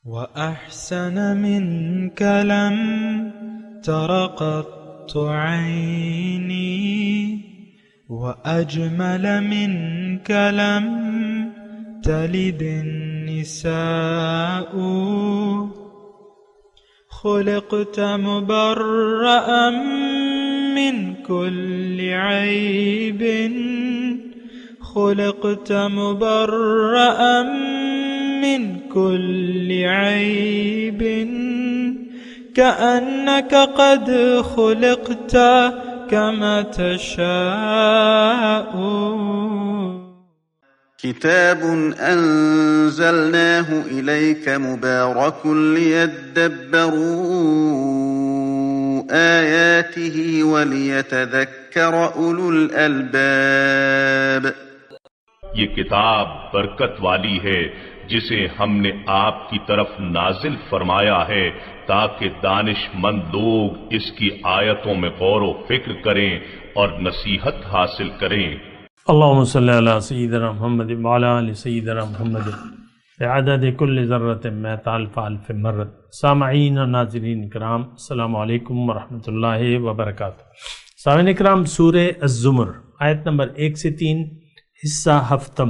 وأحسن منك لم تر قط عيني وأجمل منك لم تلد النساء خلقت مبرأ من كل عيب خلقت مبرأ من كل عيب كأنك قد خلقت كما تشاء. كتاب أنزلناه إليك مبارك ليدبروا آياته وليتذكر أولو الألباب. یہ کتاب برکت والی ہے جسے ہم نے آپ کی طرف نازل فرمایا ہے تاکہ دانش مند لوگ اس کی آیتوں میں غور و فکر کریں اور نصیحت حاصل کریں. اللہم صلی علی سیدنا محمد وعلی آل سیدنا محمد بعدد کل ذرۃ مئۃ الف الف مرۃ. سامعین و ناظرین کرام، السلام علیکم ورحمۃ اللہ وبرکاتہ. سامعین کرام، سورہ الزمر آیت نمبر 1 سے 3، حصہ ہفتم،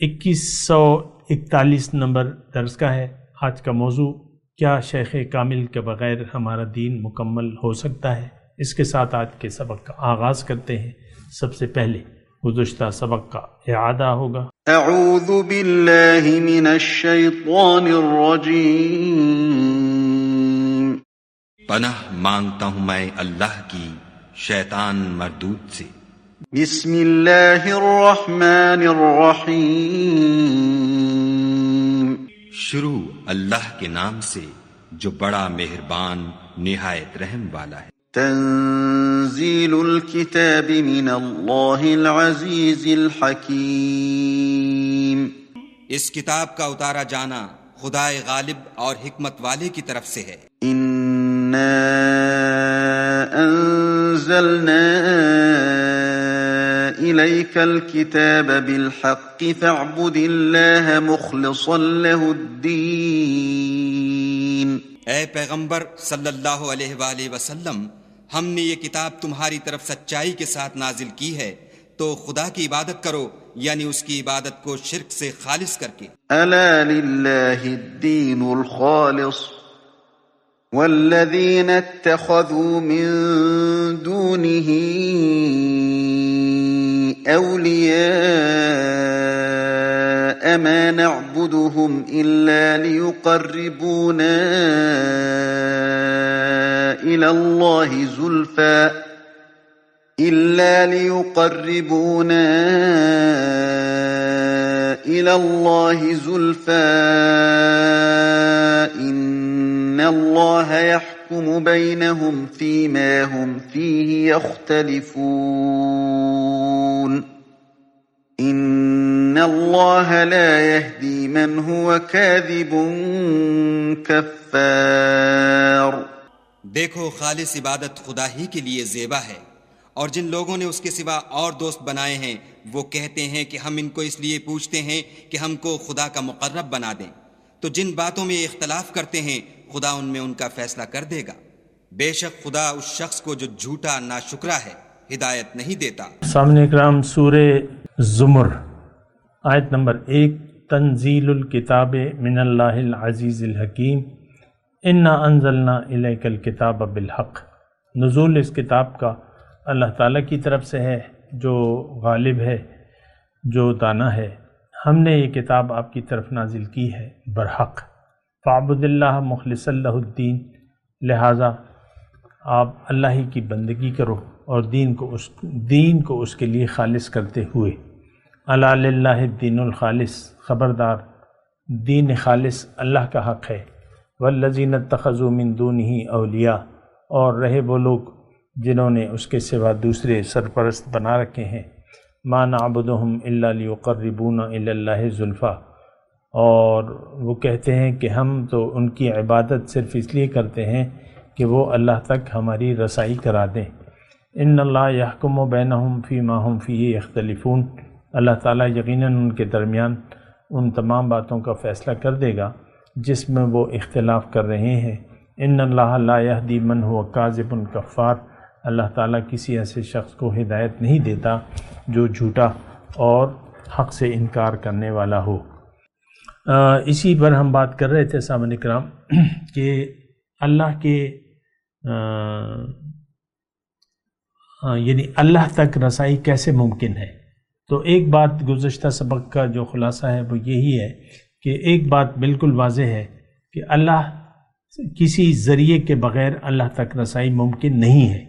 2141 نمبر درس کا ہے. آج کا موضوع، کیا شیخ کامل کے بغیر ہمارا دین مکمل ہو سکتا ہے؟ اس کے ساتھ آج کے سبق کا آغاز کرتے ہیں. سب سے پہلے گزشتہ سبق کا اعادہ ہوگا. اعوذ باللہ من الشیطان الرجیم. پناہ مانگتا ہوں میں اللہ کی شیطان مردود سے. بسم اللہ الرحمن الرحیم. شروع اللہ کے نام سے جو بڑا مہربان نہایت رحم والا ہے. تنزیل الکتاب من اللہ العزیز الحکیم. اس کتاب کا اتارا جانا خدائے غالب اور حکمت والے کی طرف سے ہے. انا انزلنا الیک الکتاب بالحق فاعبد اللہ مخلصا له الدین. اے پیغمبر صلی اللہ علیہ وآلہ وسلم، ہم نے یہ کتاب تمہاری طرف سچائی کے ساتھ نازل کی ہے، تو خدا کی عبادت کرو، یعنی اس کی عبادت کو شرک سے خالص کر کے. الا للہ الدین الخالص والذین اتخذوا من دونه اولیاء ما نعبدهم الا ليقربونا الى الله زلفى ان الله يحكم بينهم فيما هم فيه يختلفون. ان اللہ لا يهدي من هو كاذب کفار. دیکھو، خالص عبادت خدا ہی کے لیے زیبا ہے، اور جن لوگوں نے اس کے سوا اور دوست بنائے ہیں وہ کہتے ہیں کہ ہم ان کو اس لیے پوچھتے ہیں کہ ہم کو خدا کا مقرب بنا دیں. تو جن باتوں میں اختلاف کرتے ہیں خدا ان میں ان کا فیصلہ کر دے گا. بے شک خدا اس شخص کو جو جھوٹا ناشکرا ہے ہدایت نہیں دیتا. سامنے اکرام، سورہ زمر آیت نمبر 1، تنزیل الکتاب من اللہ العزیز الحکیم. انا انزلنا الیک الکتاب بالحق. نزول اس کتاب کا اللہ تعالیٰ کی طرف سے ہے جو غالب ہے، جو دانا ہے. ہم نے یہ کتاب آپ کی طرف نازل کی ہے برحق. فاعبد اللہ مخلصا لہ الدین. لہٰذا آپ اللہ ہی کی بندگی کرو اور دین کو اس کے لیے خالص کرتے ہوئے. الا للہ الدین الخالص. خبردار، دین خالص اللہ کا حق ہے. والذین اتخذوا من دونہ اولیاء. اور رہے وہ لوگ جنہوں نے اس کے سوا دوسرے سرپرست بنا رکھے ہیں. ما نعبدہم الا لیقربونا الی اللہ زلفیٰ. اور وہ کہتے ہیں کہ ہم تو ان کی عبادت صرف اس لیے کرتے ہیں کہ وہ اللہ تک ہماری رسائی کرا دیں. ان اللہ یحکم بینہم فیما ہم فیہ یختلفون. اللہ تعالیٰ یقیناً ان کے درمیان ان تمام باتوں کا فیصلہ کر دے گا جس میں وہ اختلاف کر رہے ہیں۔ ان اللہ لا یہدی من ہوا کاذب کفار، اللہ تعالیٰ کسی ایسے شخص کو ہدایت نہیں دیتا جو جھوٹا اور حق سے انکار کرنے والا ہو۔ اسی پر ہم بات کر رہے تھے سامعین کرام کہ اللہ کے یعنی اللہ تک رسائی کیسے ممکن ہے۔ تو ایک بات گزشتہ سبق کا جو خلاصہ ہے وہ یہی ہے کہ ایک بات بالکل واضح ہے کہ اللہ کسی ذریعے کے بغیر اللہ تک رسائی ممکن نہیں ہے۔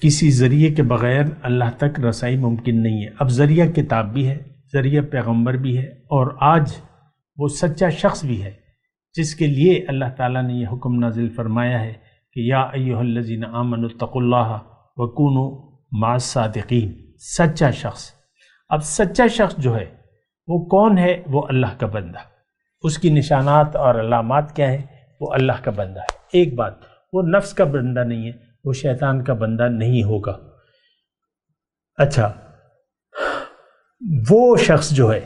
کسی ذریعے کے بغیر اللہ تک رسائی ممکن نہیں ہے۔ اب ذریعہ کتاب بھی ہے، ذریعہ پیغمبر بھی ہے، اور آج وہ سچا شخص بھی ہے جس کے لیے اللہ تعالیٰ نے یہ حکم نازل فرمایا ہے کہ یا ایھا الذین آمنوا اتقوا اللہ وکونوا مع الصادقین۔ سچا شخص، اب سچا شخص جو ہے وہ کون ہے؟ وہ اللہ کا بندہ۔ اس کی نشانات اور علامات کیا ہیں؟ وہ اللہ کا بندہ ہے۔ ایک بات، وہ نفس کا بندہ نہیں ہے، وہ شیطان کا بندہ نہیں ہوگا۔ اچھا، وہ شخص جو ہے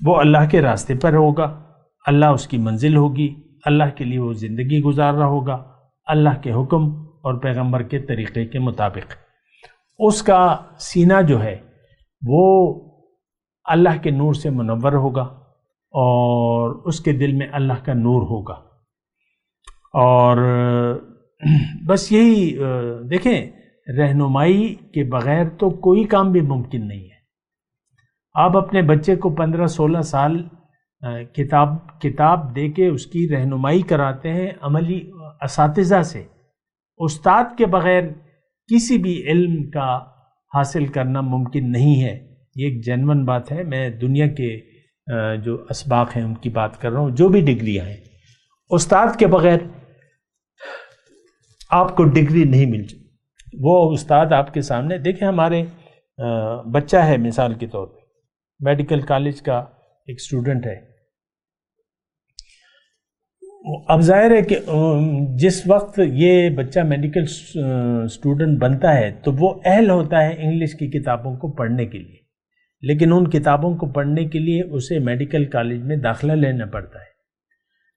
وہ اللہ کے راستے پر ہوگا، اللہ اس کی منزل ہوگی، اللہ کے لیے وہ زندگی گزار رہا ہوگا اللہ کے حکم اور پیغمبر کے طریقے کے مطابق۔ اس کا سینہ جو ہے وہ اللہ کے نور سے منور ہوگا اور اس کے دل میں اللہ کا نور ہوگا۔ اور بس یہی دیکھیں، رہنمائی کے بغیر تو کوئی کام بھی ممکن نہیں ہے۔ آپ اپنے بچے کو 15-16 سال کتاب دے کے اس کی رہنمائی کراتے ہیں عملی اساتذہ سے۔ استاد کے بغیر کسی بھی علم کا حاصل کرنا ممکن نہیں ہے۔ یہ ایک جینون بات ہے۔ میں دنیا کے جو اسباق ہیں ان کی بات کر رہا ہوں، جو بھی ڈگریاں ہیں، استاد کے بغیر آپ کو ڈگری نہیں مل جائے۔ وہ استاد آپ کے سامنے دیکھیں، ہمارے بچہ ہے مثال کے طور پہ، میڈیکل کالج کا ایک اسٹوڈنٹ ہے۔ اب ظاہر ہے کہ جس وقت یہ بچہ میڈیکل اسٹوڈنٹ بنتا ہے تو وہ اہل ہوتا ہے انگلش کی کتابوں کو پڑھنے کے لیے، لیکن ان کتابوں کو پڑھنے کے لیے اسے میڈیکل کالج میں داخلہ لینا پڑتا ہے۔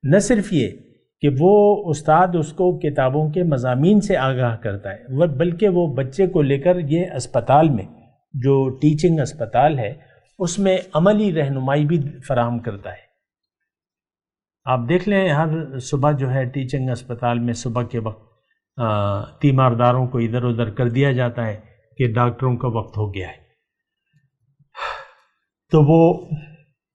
نہ صرف یہ کہ وہ استاد اس کو کتابوں کے مضامین سے آگاہ کرتا ہے، بلکہ وہ بچے کو لے کر یہ اسپتال میں جو ٹیچنگ اسپتال ہے اس میں عملی رہنمائی بھی فراہم کرتا ہے۔ آپ دیکھ لیں، ہر صبح جو ہے ٹیچنگ اسپتال میں صبح کے وقت تیمارداروں کو ادھر ادھر کر دیا جاتا ہے کہ ڈاکٹروں کا وقت ہو گیا ہے۔ تو وہ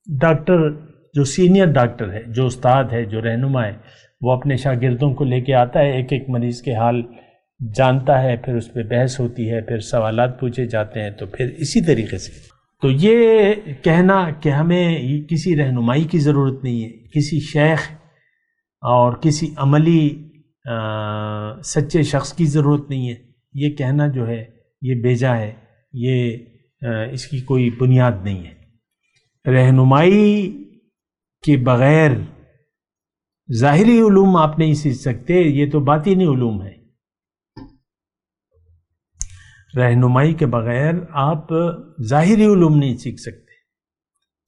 ڈاکٹر جو سینئر ڈاکٹر ہے، جو استاد ہے، جو رہنما ہے، وہ اپنے شاگردوں کو لے کے آتا ہے، ایک ایک مریض کے حال جانتا ہے، پھر اس پہ بحث ہوتی ہے، پھر سوالات پوچھے جاتے ہیں۔ تو پھر اسی طریقے سے تو یہ کہنا کہ ہمیں کسی رہنمائی کی ضرورت نہیں ہے، کسی شیخ اور کسی عملی سچے شخص کی ضرورت نہیں ہے، یہ کہنا جو ہے یہ بیجا ہے، یہ اس کی کوئی بنیاد نہیں ہے۔ رہنمائی کے بغیر ظاہری علوم آپ نہیں سیکھ سکتے، یہ تو باطنی علوم ہے۔ رہنمائی کے بغیر آپ ظاہری علوم نہیں سیکھ سکتے،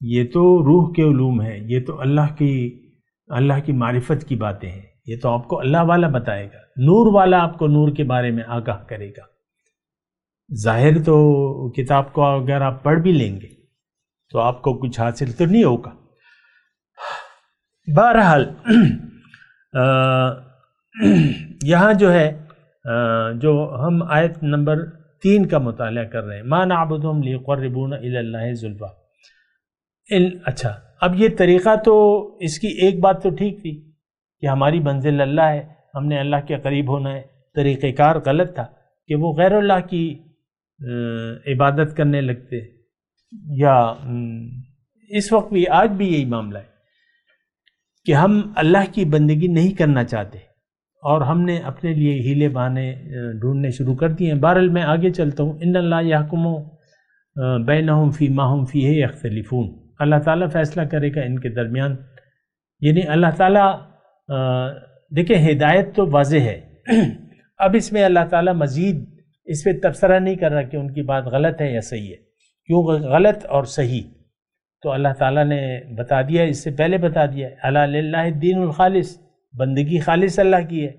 یہ تو روح کے علوم ہے، یہ تو اللہ کی معرفت کی باتیں ہیں، یہ تو آپ کو اللہ والا بتائے گا، نور والا آپ کو نور کے بارے میں آگاہ کرے گا۔ ظاہر تو کتاب کو اگر آپ پڑھ بھی لیں گے تو آپ کو کچھ حاصل تو نہیں ہوگا۔ بہرحال یہاں جو ہے جو ہم آیت نمبر 3 کا مطالعہ کر رہے ہیں، ما نعبدہم لیقربونا الی اللہ زلفی۔ اچھا، اب یہ طریقہ تو اس کی ایک بات تو ٹھیک تھی کہ ہماری منزل اللہ ہے، ہم نے اللہ کے قریب ہونا ہے۔ طریقہ کار غلط تھا کہ وہ غیر اللہ کی عبادت کرنے لگتے، یا اس وقت بھی آج بھی یہی معاملہ ہے کہ ہم اللہ کی بندگی نہیں کرنا چاہتے اور ہم نے اپنے لیے ہیلے بہانے ڈھونڈنے شروع کر دیے ہیں۔ بہرحال میں آگے چلتا ہوں۔ ان اللہ یحکم بینہم فیما ہم فیہ یختلفون، اللہ تعالیٰ فیصلہ کرے گا ان کے درمیان، یعنی اللہ تعالیٰ دیکھیں ہدایت تو واضح ہے، اب اس میں اللہ تعالیٰ مزید اس پہ تبصرہ نہیں کر رہا کہ ان کی بات غلط ہے یا صحیح ہے. کیوں غلط اور صحیح؟ تو اللہ تعالیٰ نے بتا دیا، اس سے پہلے بتا دیا، الا للہ الدین الخالص، بندگی خالص اللہ کی ہے،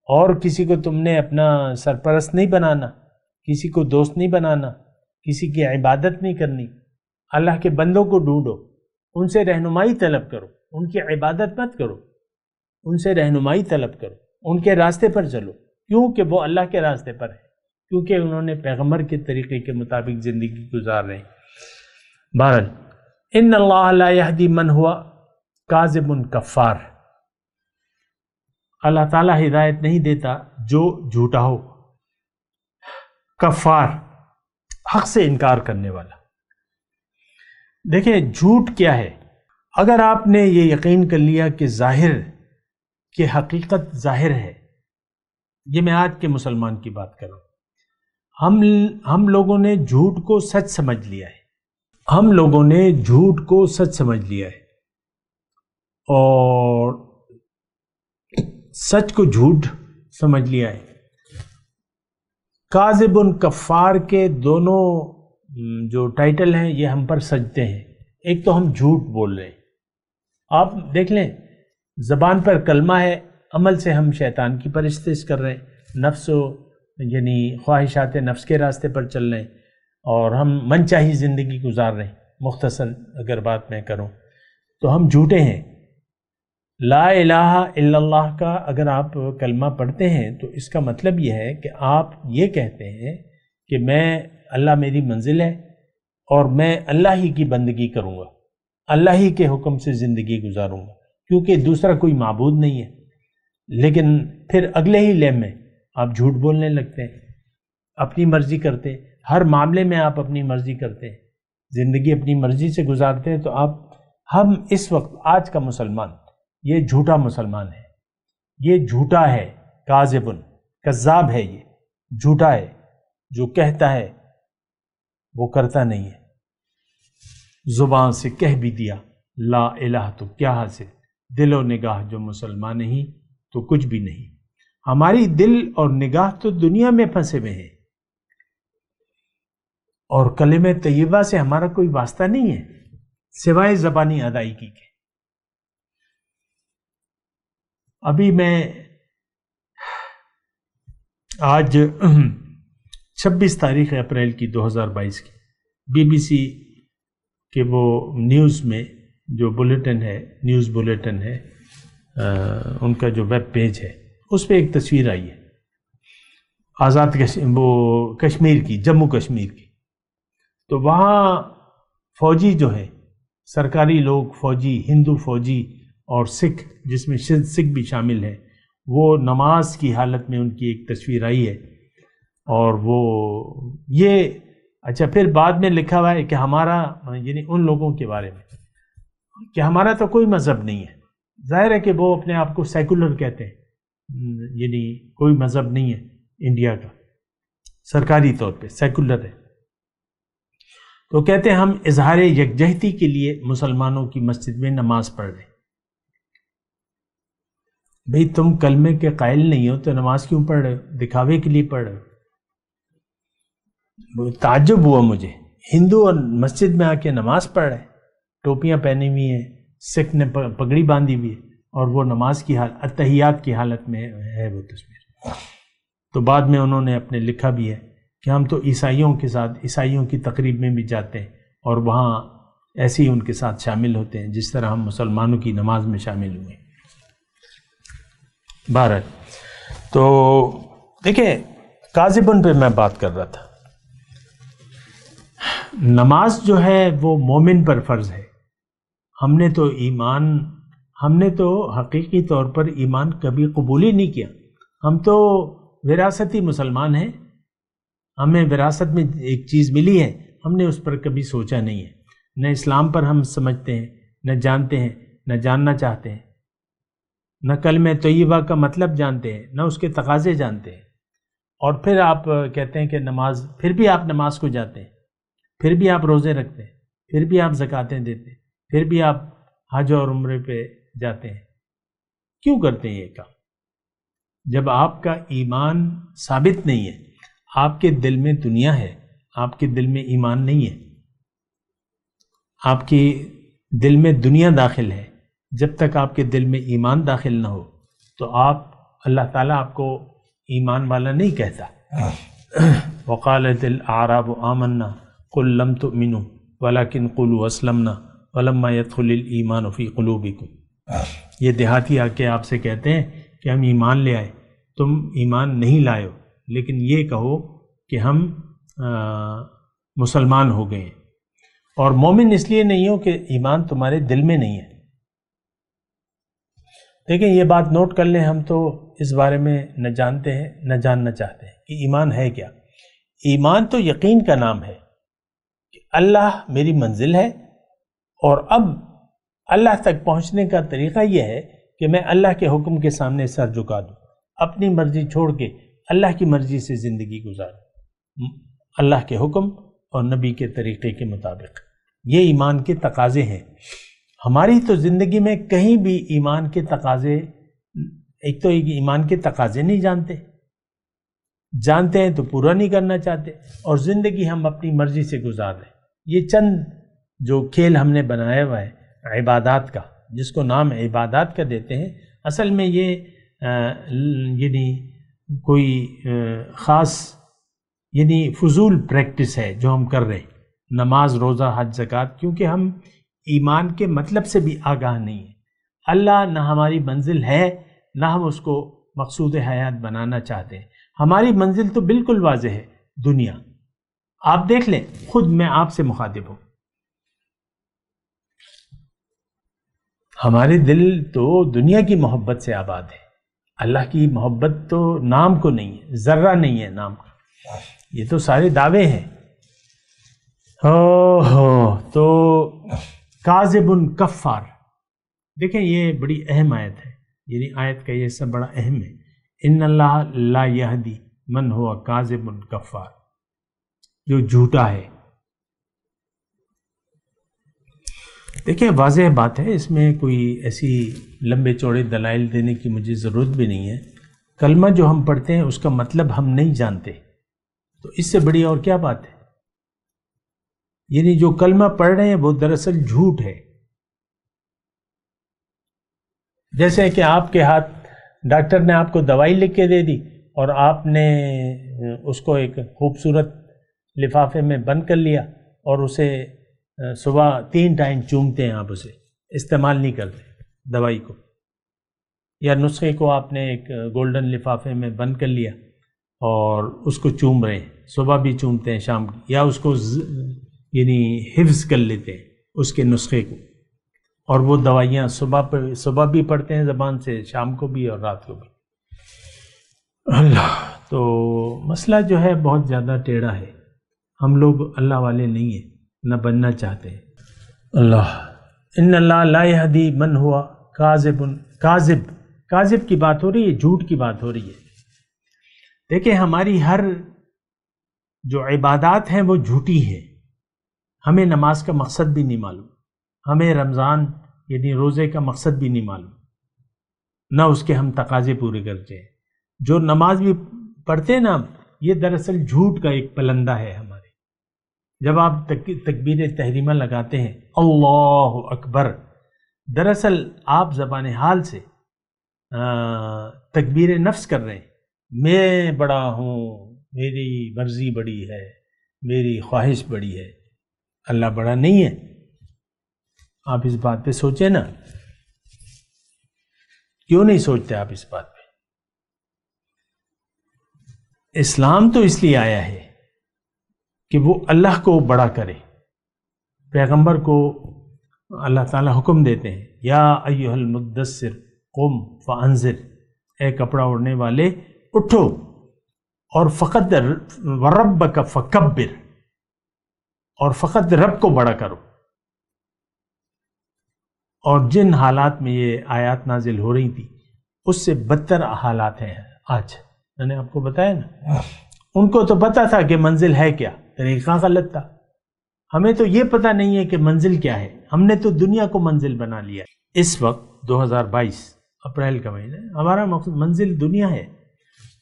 اور کسی کو تم نے اپنا سرپرست نہیں بنانا، کسی کو دوست نہیں بنانا، کسی کی عبادت نہیں کرنی. اللہ کے بندوں کو ڈھونڈو، ان سے رہنمائی طلب کرو، ان کی عبادت مت کرو، ان سے رہنمائی طلب کرو، ان کے راستے پر چلو. کیوں کہ وہ اللہ کے راستے پر ہے، کیونکہ انہوں نے پیغمبر کے طریقے کے مطابق زندگی گزار رہے ہیں. بہرحال ان اللہ لا یہدی من ہوا کاذب کفار، اللہ تعالیٰ ہدایت نہیں دیتا جو جھوٹا ہو، کفار، حق سے انکار کرنے والا. دیکھیں جھوٹ کیا ہے؟ اگر آپ نے یہ یقین کر لیا کہ ظاہر، کہ حقیقت ظاہر ہے، یہ میں آج کے مسلمان کی بات کر رہا ہوں، ہم لوگوں نے جھوٹ کو سچ سمجھ لیا ہے، ہم لوگوں نے جھوٹ کو سچ سمجھ لیا ہے، اور سچ کو جھوٹ سمجھ لیا ہے. کاذب کفار کے دونوں جو ٹائٹل ہیں یہ ہم پر سجتے ہیں. ایک تو ہم جھوٹ بول رہے ہیں، آپ دیکھ لیں زبان پر کلمہ ہے، عمل سے ہم شیطان کی پرستش کر رہے ہیں، نفس یعنی خواہشات نفس کے راستے پر چل رہے ہیں، اور ہم من چاہی زندگی گزار رہے ہیں. مختصر اگر بات میں کروں تو ہم جھوٹے ہیں. لا الہ الا اللہ کا اگر آپ کلمہ پڑھتے ہیں تو اس کا مطلب یہ ہے کہ آپ یہ کہتے ہیں کہ میں، اللہ میری منزل ہے اور میں اللہ ہی کی بندگی کروں گا، اللہ ہی کے حکم سے زندگی گزاروں گا، کیونکہ دوسرا کوئی معبود نہیں ہے. لیکن پھر اگلے ہی لمحے میں آپ جھوٹ بولنے لگتے ہیں، اپنی مرضی کرتے ہیں، ہر معاملے میں آپ اپنی مرضی کرتے ہیں، زندگی اپنی مرضی سے گزارتے ہیں. تو ہم اس وقت آج کا مسلمان یہ جھوٹا مسلمان ہے، یہ جھوٹا ہے، کاذبن، کذاب ہے، یہ جھوٹا ہے، جو کہتا ہے وہ کرتا نہیں ہے. زبان سے کہہ بھی دیا لا الہ تو کیا حاصل، دل و نگاہ جو مسلمان نہیں تو کچھ بھی نہیں. ہماری دل اور نگاہ تو دنیا میں پھنسے ہوئے ہیں، اور کلمہ طیبہ سے ہمارا کوئی واسطہ نہیں ہے سوائے زبانی ادائیگی کے. ابھی میں آج 26 تاریخ اپریل کی 2022 کی بی بی سی کے وہ نیوز میں جو بلیٹن ہے، نیوز بلیٹن ہے، ان کا جو ویب پیج ہے، اس پہ ایک تصویر آئی ہے آزاد کشمیر کی، جموں کشمیر کی. تو وہاں فوجی جو ہے، سرکاری لوگ، فوجی، ہندو فوجی اور سکھ، جس میں سکھ بھی شامل ہے، وہ نماز کی حالت میں ان کی ایک تصویر آئی ہے. اور وہ یہ اچھا پھر بعد میں لکھا ہوا ہے کہ ہمارا، یعنی ان لوگوں کے بارے میں، کہ ہمارا تو کوئی مذہب نہیں ہے. ظاہر ہے کہ وہ اپنے آپ کو سیکولر کہتے ہیں، یعنی کوئی مذہب نہیں ہے انڈیا کا، سرکاری طور پہ سیکولر ہے. تو کہتے ہیں ہم اظہار یکجہتی کے لیے مسلمانوں کی مسجد میں نماز پڑھ رہے ہیں. بھئی تم کلمے کے قائل نہیں ہو تو نماز کیوں پڑھ رہے ہو؟ دکھاوے کے لیے پڑھ رہے ہو؟ تعجب ہوا مجھے، ہندو اور مسجد میں آ کے نماز پڑھ رہے ہیں، ٹوپیاں پہنی ہوئی ہیں، سکھ نے پگڑی باندھی ہوئی ہے، اور وہ نماز کی حالت، اتحیات کی حالت میں ہے وہ تصویر. تو بعد میں انہوں نے اپنے لکھا بھی ہے کہ ہم تو عیسائیوں کے ساتھ، عیسائیوں کی تقریب میں بھی جاتے ہیں اور وہاں ایسے ہی ان کے ساتھ شامل ہوتے ہیں جس طرح ہم مسلمانوں کی نماز میں شامل ہوئے. بہرحال تو دیکھیں کاذبن پہ میں بات کر رہا تھا. نماز جو ہے وہ مومن پر فرض ہے. ہم نے تو حقیقی طور پر ایمان کبھی قبول ہی نہیں کیا. ہم تو وراثتی مسلمان ہیں، ہمیں وراثت میں ایک چیز ملی ہے، ہم نے اس پر کبھی سوچا نہیں ہے. نہ اسلام پر ہم سمجھتے ہیں، نہ جانتے ہیں، نہ جاننا چاہتے ہیں، نہ کلمہ طیبہ کا مطلب جانتے ہیں، نہ اس کے تقاضے جانتے ہیں. اور پھر آپ کہتے ہیں کہ نماز، پھر بھی آپ نماز کو جاتے ہیں، پھر بھی آپ روزے رکھتے ہیں، پھر بھی آپ زکاتیں دیتے ہیں، پھر بھی آپ حج اور عمرے پہ جاتے ہیں. کیوں کرتے ہیں یہ کام؟ جب آپ کا ایمان ثابت نہیں ہے، آپ کے دل میں دنیا ہے، آپ کے دل میں ایمان نہیں ہے، آپ کے دل میں دنیا داخل ہے، جب تک آپ کے دل میں ایمان داخل نہ ہو تو اللہ تعالیٰ آپ کو ایمان والا نہیں کہتا۔ وقالت الاعراب آمنا قل لم تؤمنوا ولكن قولوا اسلمنا ولما يدخل الايمان في قلوبكم۔ یہ دیہاتی آ کے آپ سے کہتے ہیں کہ ہم ایمان لے آئے، تم ایمان نہیں لائے ہو، لیکن یہ کہو کہ ہم مسلمان ہو گئے ہیں۔ اور مومن اس لیے نہیں ہو کہ ایمان تمہارے دل میں نہیں ہے۔ دیکھیں یہ بات نوٹ کر لیں، ہم تو اس بارے میں نہ جانتے ہیں نہ جاننا چاہتے ہیں کہ ایمان ہے کیا۔ ایمان تو یقین کا نام ہے کہ اللہ میری منزل ہے، اور اب اللہ تک پہنچنے کا طریقہ یہ ہے کہ میں اللہ کے حکم کے سامنے سر جھکا دوں، اپنی مرضی چھوڑ کے اللہ کی مرضی سے زندگی گزاروں، اللہ کے حکم اور نبی کے طریقے کے مطابق۔ یہ ایمان کے تقاضے ہیں۔ ہماری تو زندگی میں کہیں بھی ایمان کے تقاضے، ایک تو ایمان کے تقاضے نہیں جانتے ہیں تو پورا نہیں کرنا چاہتے، اور زندگی ہم اپنی مرضی سے گزار رہے ہیں۔ یہ چند جو کھیل ہم نے بنایا ہوا ہے عبادات کا، جس کو نام عبادات کا دیتے ہیں، اصل میں یہ یعنی کوئی خاص یعنی فضول پریکٹس ہے جو ہم کر رہے ہیں، نماز، روزہ، حج، زکوٰۃ، کیونکہ ہم ایمان کے مطلب سے بھی آگاہ نہیں ہیں۔ اللہ نہ ہماری منزل ہے، نہ ہم اس کو مقصود حیات بنانا چاہتے ہیں۔ ہماری منزل تو بالکل واضح ہے، دنیا۔ آپ دیکھ لیں، خود میں آپ سے مخاطب ہوں، ہمارے دل تو دنیا کی محبت سے آباد ہے، اللہ کی محبت تو نام کو نہیں ہے، ذرہ نہیں ہے نام کا۔ یہ تو سارے دعوے ہیں۔ تو کاذب کفار، دیکھیں یہ بڑی اہم آیت ہے، یعنی آیت کا یہ سب بڑا اہم ہے۔ ان اللہ لا یہدی من ہوا کاذب کفار، جو جھوٹا ہے۔ دیکھیں واضح بات ہے، اس میں کوئی ایسی لمبے چوڑے دلائل دینے کی مجھے ضرورت بھی نہیں ہے۔ کلمہ جو ہم پڑھتے ہیں اس کا مطلب ہم نہیں جانتے، تو اس سے بڑی اور کیا بات ہے؟ یعنی جو کلمہ پڑھ رہے ہیں وہ دراصل جھوٹ ہے۔ جیسے کہ آپ کے ہاتھ ڈاکٹر نے آپ کو دوائی لکھ کے دے دی اور آپ نے اس کو ایک خوبصورت لفافے میں بند کر لیا اور اسے صبح 3 ٹائم چومتے ہیں، آپ اسے استعمال نہیں کرتے دوائی کو، یا نسخے کو آپ نے ایک گولڈن لفافے میں بند کر لیا اور اس کو چوم رہے ہیں، صبح بھی چومتے ہیں شام کی، یا اس کو یعنی حفظ کر لیتے ہیں اس کے نسخے کو، اور وہ دوائیاں صبح بھی پڑھتے ہیں زبان سے، شام کو بھی اور رات کو بھی۔ اللہ، تو مسئلہ جو ہے بہت زیادہ ٹیڑھا ہے، ہم لوگ اللہ والے نہیں ہیں، نہ بننا چاہتے ہیں۔ اللہ، ان اللہ لا یہدی من ہوا کاذب کی بات ہو رہی ہے، جھوٹ کی بات ہو رہی ہے۔ دیکھیں ہماری ہر جو عبادات ہیں وہ جھوٹی ہیں۔ ہمیں نماز کا مقصد بھی نہیں معلوم، ہمیں رمضان یعنی روزے کا مقصد بھی نہیں معلوم، نہ اس کے ہم تقاضے پورے کرتے ہیں۔ جو نماز بھی پڑھتے ہیں نا، یہ دراصل جھوٹ کا ایک پلندہ ہے ہمارے۔ جب آپ تکبیر تحریمہ لگاتے ہیں اللہ اکبر، دراصل آپ زبان حال سے تکبیر نفس کر رہے ہیں، میں بڑا ہوں، میری مرضی بڑی ہے، میری خواہش بڑی ہے، اللہ بڑا نہیں ہے۔ آپ اس بات پہ سوچیں نا، کیوں نہیں سوچتے آپ اس بات پہ؟ اسلام تو اس لیے آیا ہے کہ وہ اللہ کو بڑا کرے۔ پیغمبر کو اللہ تعالیٰ حکم دیتے ہیں، یا ایھا المدثر قم فانذر، اے کپڑا اوڑھنے والے اٹھو، اور فقط وربک فکبر، اور فقط رب کو بڑا کرو۔ اور جن حالات میں یہ آیات نازل ہو رہی تھی اس سے بدتر حالات ہیں آج، میں نے آپ کو بتایا نا۔ ان کو تو پتا تھا کہ منزل ہے کیا، طریقہ غلط تھا۔ ہمیں تو یہ پتہ نہیں ہے کہ منزل کیا ہے، ہم نے تو دنیا کو منزل بنا لیا۔ اس وقت 2022 اپریل کا مہینہ ہے. ہمارا مقصد منزل دنیا ہے،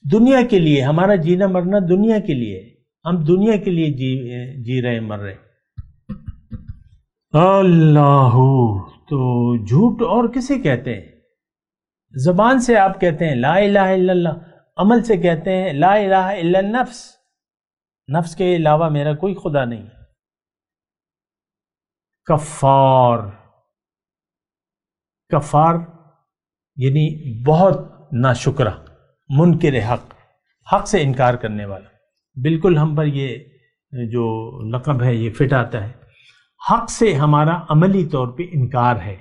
دنیا کے لیے ہمارا جینا مرنا دنیا کے لیے ہے. ہم دنیا کے لیے جی رہے مر رہے. اللہ تو جھوٹ اور کسے کہتے ہیں؟ زبان سے آپ کہتے ہیں لا الہ الا اللہ، عمل سے کہتے ہیں لا الہ الا النفس، نفس کے علاوہ میرا کوئی خدا نہیں. کفار یعنی بہت ناشکرہ، منکر حق سے انکار کرنے والا. بالکل ہم پر یہ جو لقب ہے یہ فٹ آتا ہے. حق سے ہمارا عملی طور پہ انکار ہے،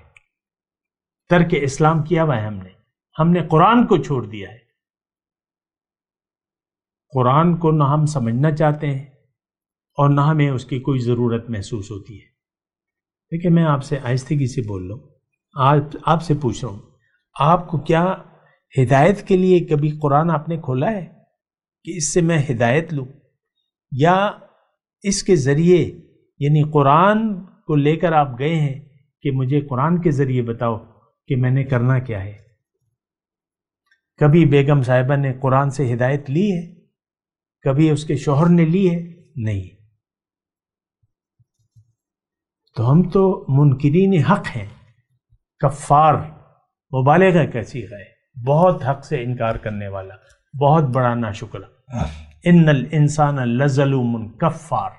ترک اسلام کیا ہوا ہے ہم نے قرآن کو چھوڑ دیا ہے. قرآن کو نہ ہم سمجھنا چاہتے ہیں اور نہ ہمیں اس کی کوئی ضرورت محسوس ہوتی ہے. دیکھیں میں آپ سے آہستگی سے بول رہا ہوں، آپ سے پوچھ رہا ہوں، آپ کو کیا ہدایت کے لیے کبھی قرآن آپ نے کھولا ہے کہ اس سے میں ہدایت لوں، یا اس کے ذریعے یعنی قرآن کو لے کر آپ گئے ہیں کہ مجھے قرآن کے ذریعے بتاؤ کہ میں نے کرنا کیا ہے؟ کبھی بیگم صاحبہ نے قرآن سے ہدایت لی ہے؟ کبھی اس کے شوہر نے لی ہے؟ نہیں. تو ہم تو منکرین حق ہیں. کفار مبالغہ کا صیغہ ہے، بہت حق سے انکار کرنے والا، بہت بڑا ناشکرہ. ان الانسان لظلوم کفار.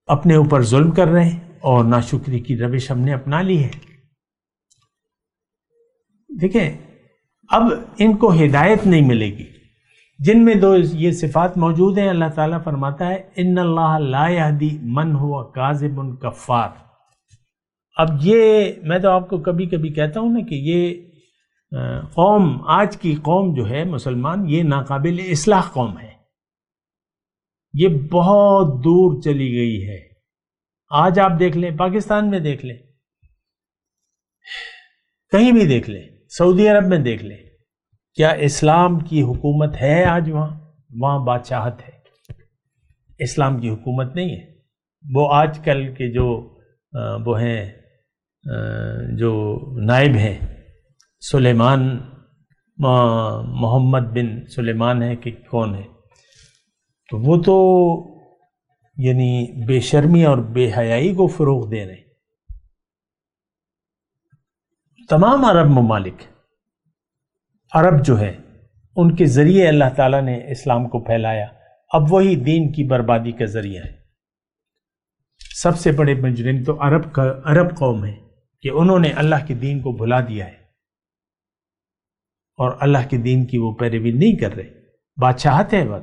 اپنے اوپر ظلم کر رہے ہیں اور ناشکری کی روش ہم نے اپنا لی ہے. دیکھیں اب ان کو ہدایت نہیں ملے گی. جن میں دو یہ صفات موجود ہیں، اللہ تعالیٰ فرماتا ہے ان اللہ لا یہدی من ہوا کاذب کفار. اب یہ میں تو آپ کو کبھی کبھی کہتا ہوں نا کہ یہ قوم، آج کی قوم جو ہے مسلمان، یہ ناقابل اصلاح قوم ہے. یہ بہت دور چلی گئی ہے. آج آپ دیکھ لیں، پاکستان میں دیکھ لیں، کہیں بھی دیکھ لیں، سعودی عرب میں دیکھ لیں، کیا اسلام کی حکومت ہے آج وہاں بادشاہت ہے. اسلام کی حکومت نہیں ہے. وہ آج کل کے جو وہ ہیں جو نائب ہیں، سلیمان محمد بن سلیمان ہے کہ کون ہے، تو وہ تو یعنی بے شرمی اور بے حیائی کو فروغ دے رہے ہیں. تمام عرب ممالک، عرب جو ہے ان کے ذریعے اللہ تعالیٰ نے اسلام کو پھیلایا. اب وہی دین کی بربادی کا ذریعہ ہے. سب سے بڑے مجرم تو عرب قوم ہے کہ انہوں نے اللہ کے دین کو بھلا دیا ہے اور اللہ کے دین کی وہ پیروی نہیں کر رہے. بادشاہت ہے بات.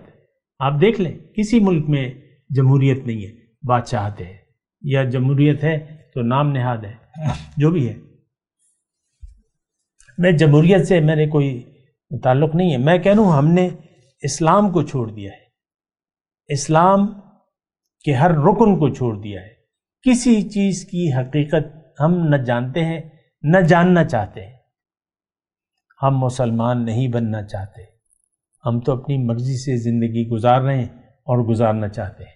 آپ دیکھ لیں کسی ملک میں جمہوریت نہیں ہے، بادشاہت ہے، یا جمہوریت ہے تو نام نہاد ہے، جو بھی ہے. میں جمہوریت سے میرے کوئی تعلق نہیں ہے. میں کہہ رہا ہوں ہم نے اسلام کو چھوڑ دیا ہے، اسلام کے ہر رکن کو چھوڑ دیا ہے. کسی چیز کی حقیقت ہم نہ جانتے ہیں نہ جاننا چاہتے ہیں. ہم مسلمان نہیں بننا چاہتے. ہم تو اپنی مرضی سے زندگی گزار رہے ہیں اور گزارنا چاہتے ہیں.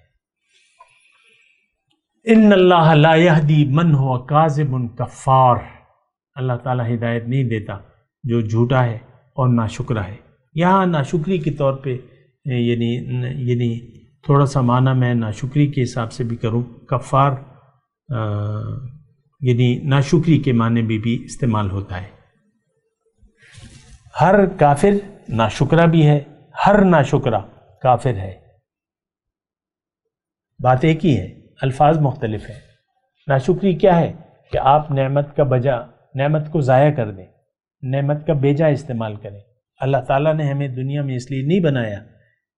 ان اللہ لا یہدی من ہوا کاذب کفار. اللہ تعالیٰ ہدایت نہیں دیتا جو جھوٹا ہے اور ناشکرہ ہے. یہاں ناشکری کے طور پہ یعنی تھوڑا سا معنی میں ناشکری کے حساب سے بھی کروں. کفار یعنی ناشکری کے معنی بھی استعمال ہوتا ہے. ہر کافر ناشکرہ بھی ہے، ہر ناشکرہ کافر ہے. بات ایک ہی ہے، الفاظ مختلف ہیں. ناشکری کیا ہے کہ آپ نعمت کو ضائع کر دیں، نعمت کا بیجا استعمال کریں. اللہ تعالیٰ نے ہمیں دنیا میں اس لیے نہیں بنایا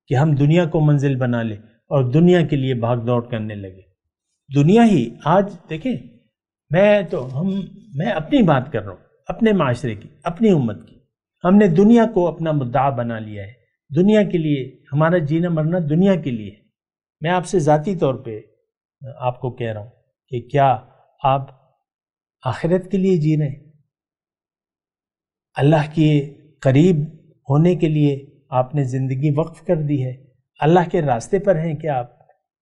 کہ ہم دنیا کو منزل بنا لیں اور دنیا کے لیے بھاگ دوڑ کرنے لگے. دنیا ہی آج دیکھیں، میں اپنی بات کر رہا ہوں، اپنے معاشرے کی، اپنی امت کی. ہم نے دنیا کو اپنا مدعا بنا لیا ہے. دنیا کے لیے ہمارا جینا مرنا دنیا کے لیے. میں آپ سے ذاتی طور پہ آپ کو کہہ رہا ہوں کہ کیا آپ آخرت کے لیے جی رہے ہیں؟ اللہ کے قریب ہونے کے لیے آپ نے زندگی وقف کر دی ہے؟ اللہ کے راستے پر ہیں کیا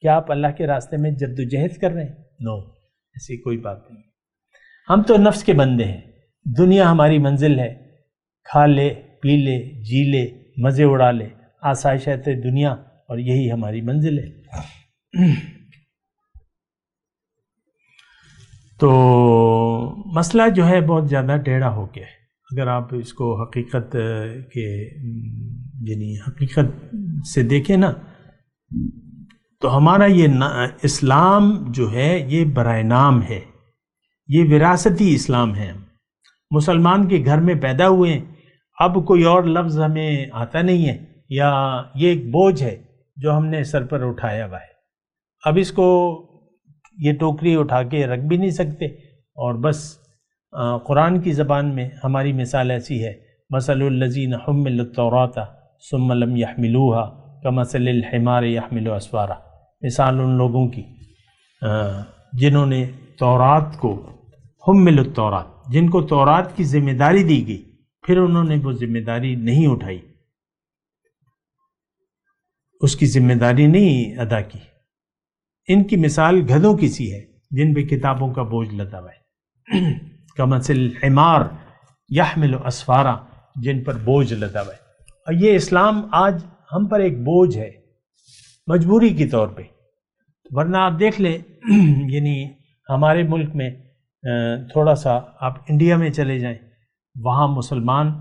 آپ اللہ کے راستے میں جد و جہد کر رہے ہیں؟ نو، ایسی کوئی بات نہیں. ہم تو نفس کے بندے ہیں، دنیا ہماری منزل ہے، کھا لے پی لے جی لے مزے اڑا لے، آسائشات دنیا، اور یہی ہماری منزل ہے۔ تو مسئلہ جو ہے بہت زیادہ ٹیڑھا ہو گیا ہے۔ اگر آپ اس کو حقیقت کے یعنی حقیقت سے دیکھیں نا، تو ہمارا یہ اسلام جو ہے یہ برائے نام ہے، یہ وراثتی اسلام ہے۔ مسلمان کے گھر میں پیدا ہوئے ہیں، اب کوئی اور لفظ ہمیں آتا نہیں ہے، یا یہ ایک بوجھ ہے جو ہم نے سر پر اٹھایا ہوا ہے۔ اب اس کو یہ ٹوکری اٹھا کے رکھ بھی نہیں سکتے، اور بس قرآن کی زبان میں ہماری مثال ایسی ہے، مثل الذین حملوا التوراۃ ثم لم يحملوها کمثل الحمار يحمل اسفارا، مثال ان لوگوں کی جنہوں نے تورات کو، حملوا التوراۃ، جن کو تورات کی ذمہ داری دی گئی، پھر انہوں نے وہ ذمہ داری نہیں اٹھائی، اس کی ذمہ داری نہیں ادا کی۔ ان کی مثال گدھوں کی سی ہے جن پہ کتابوں کا بوجھ لدا ہوا ہے، کمثل الحمار یحمل اسفارا، جن پر بوجھ لدا ہوا ہے۔ اور یہ اسلام آج ہم پر ایک بوجھ ہے مجبوری کے طور پہ، ورنہ آپ دیکھ لیں یعنی ہمارے ملک میں تھوڑا سا آپ انڈیا میں چلے جائیں، وہاں مسلمان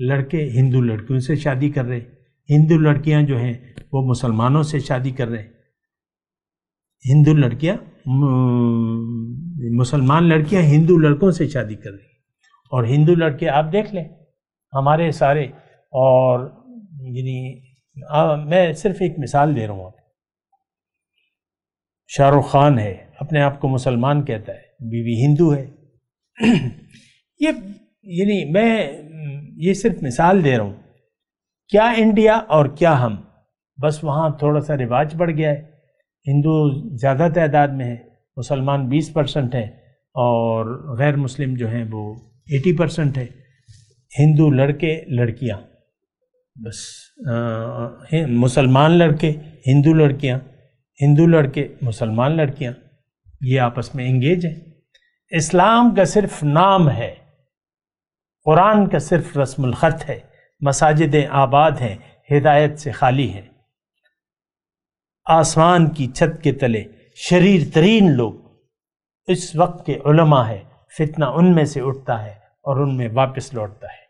لڑکے ہندو لڑکیوں سے شادی کر رہے، ہندو لڑکیاں جو ہیں وہ مسلمانوں سے شادی کر رہے ہیں، ہندو لڑکیاں مسلمان لڑکیاں ہندو لڑکوں سے شادی کر رہی ہیں، اور ہندو لڑکے آپ دیکھ لیں ہمارے سارے، اور یعنی میں صرف ایک مثال دے رہا ہوں، شاہ رخ خان ہے، اپنے آپ کو مسلمان کہتا ہے، بیوی ہندو ہے۔ یہ یعنی میں یہ صرف مثال دے رہا ہوں، کیا انڈیا اور کیا ہم، بس وہاں تھوڑا سا رواج بڑھ گیا ہے، ہندو زیادہ تعداد میں ہے، مسلمان 20% ہیں، اور غیر مسلم جو ہیں وہ 80% ہے، ہندو لڑکے لڑکیاں، بس مسلمان لڑکے ہندو لڑکیاں، ہندو لڑکے مسلمان لڑکیاں، یہ آپس میں انگیج ہیں۔ اسلام کا صرف نام ہے، قرآن کا صرف رسم الخط ہے، مساجدیں آباد ہیں، ہدایت سے خالی ہیں۔ آسمان کی چھت کے تلے شریر ترین لوگ اس وقت کے علماء ہے، فتنہ ان میں سے اٹھتا ہے اور ان میں واپس لوٹتا ہے۔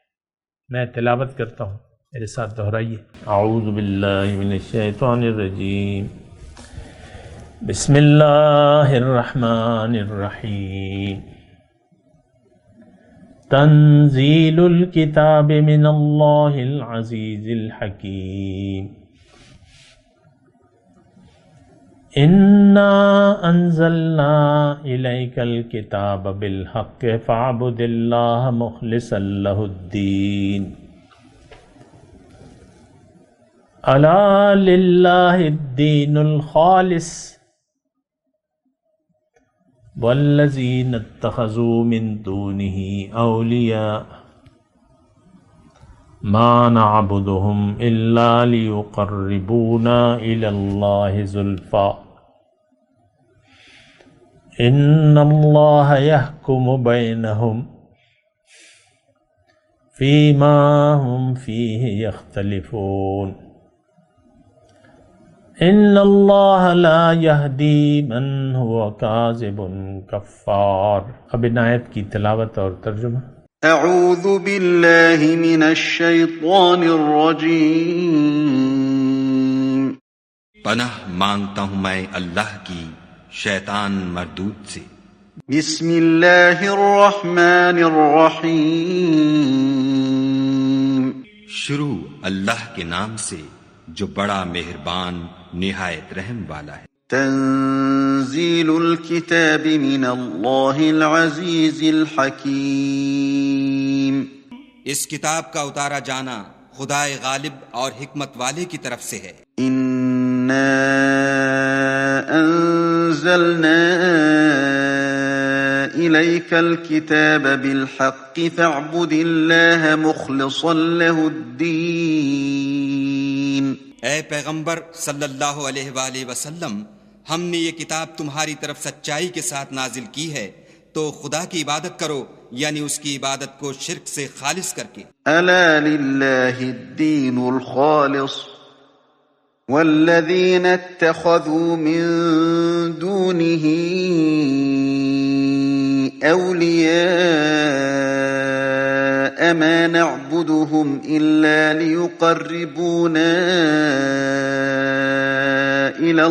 میں تلاوت کرتا ہوں، میرے ساتھ دہرائیے۔ اعوذ باللہ من الشیطان الرجیم، بسم اللہ الرحمن الرحیم، تنزیل الکتاب من اللہ العزیز الحکیم، انا انزلنا الیک الکتاب بالحق فاعبد اللہ مخلصا لہ الدین، الا للہ الدین الخالص والذین اتخذوا من دونہ اولیاء ما نعبدهم الا لیقربونا الی اللہ زلفا ان اللہ یحکم بینہم فیما ہم فیہ یختلفون ان اللہ لا یہدی من هو کاذب کفار۔ اب ان آیت کی تلاوت اور ترجمہ۔ اعوذ باللہ من الشیطان الرجیم، پناہ مانگتا ہوں میں اللہ کی شیطان مردود سے۔ بسم اللہ الرحمن الرحیم، شروع اللہ کے نام سے جو بڑا مہربان نہایت رحم والا ہے۔ تنزیل الکتاب من اللہ العزیز الحکیم، اس کتاب کا اتارا جانا خدائے غالب اور حکمت والے کی طرف سے ہے۔ انا انزلنا الیک الکتاب بالحق فاعبد اللہ مخلصا لہ الدین۔ اے پیغمبر صلی اللہ علیہ وآلہ وسلم، ہم نے یہ کتاب تمہاری طرف سچائی کے ساتھ نازل کی ہے تو خدا کی عبادت کرو، یعنی اس کی عبادت کو شرک سے خالص کر کے۔ ألا لله الدين الخالص والذين اتخذوا من دونه أولياء ما نعبدهم إلا ليقربونا إلى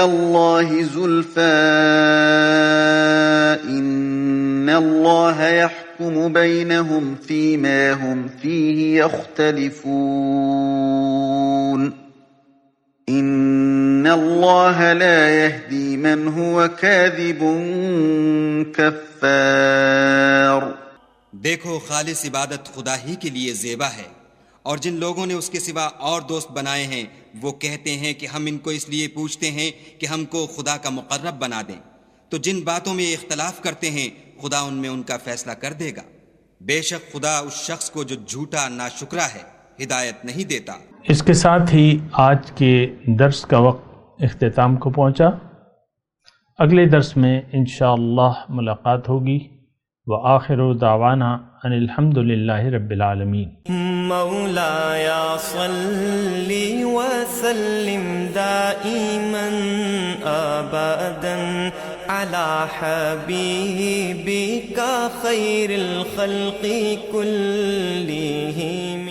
الله زلفى إن الله يحكم بينهم فيما هم فيه يختلفون إن الله لا يهدي من هو كاذب كفار۔ دیکھو، خالص عبادت خدا ہی کے لیے زیبا ہے، اور جن لوگوں نے اس کے سوا اور دوست بنائے ہیں وہ کہتے ہیں کہ ہم ان کو اس لیے پوچھتے ہیں کہ ہم کو خدا کا مقرب بنا دیں، تو جن باتوں میں اختلاف کرتے ہیں خدا ان میں ان کا فیصلہ کر دے گا۔ بے شک خدا اس شخص کو جو جھوٹا ناشکرا ہے ہدایت نہیں دیتا۔ اس کے ساتھ ہی آج کے درس کا وقت اختتام کو پہنچا۔ اگلے درس میں انشاءاللہ ملاقات ہوگی۔ وآخر دعوانا ان الحمد للہ رب العالمین۔ مولاي صل وسلم دائما ابدا على حبيبك خير الخلق كلهم۔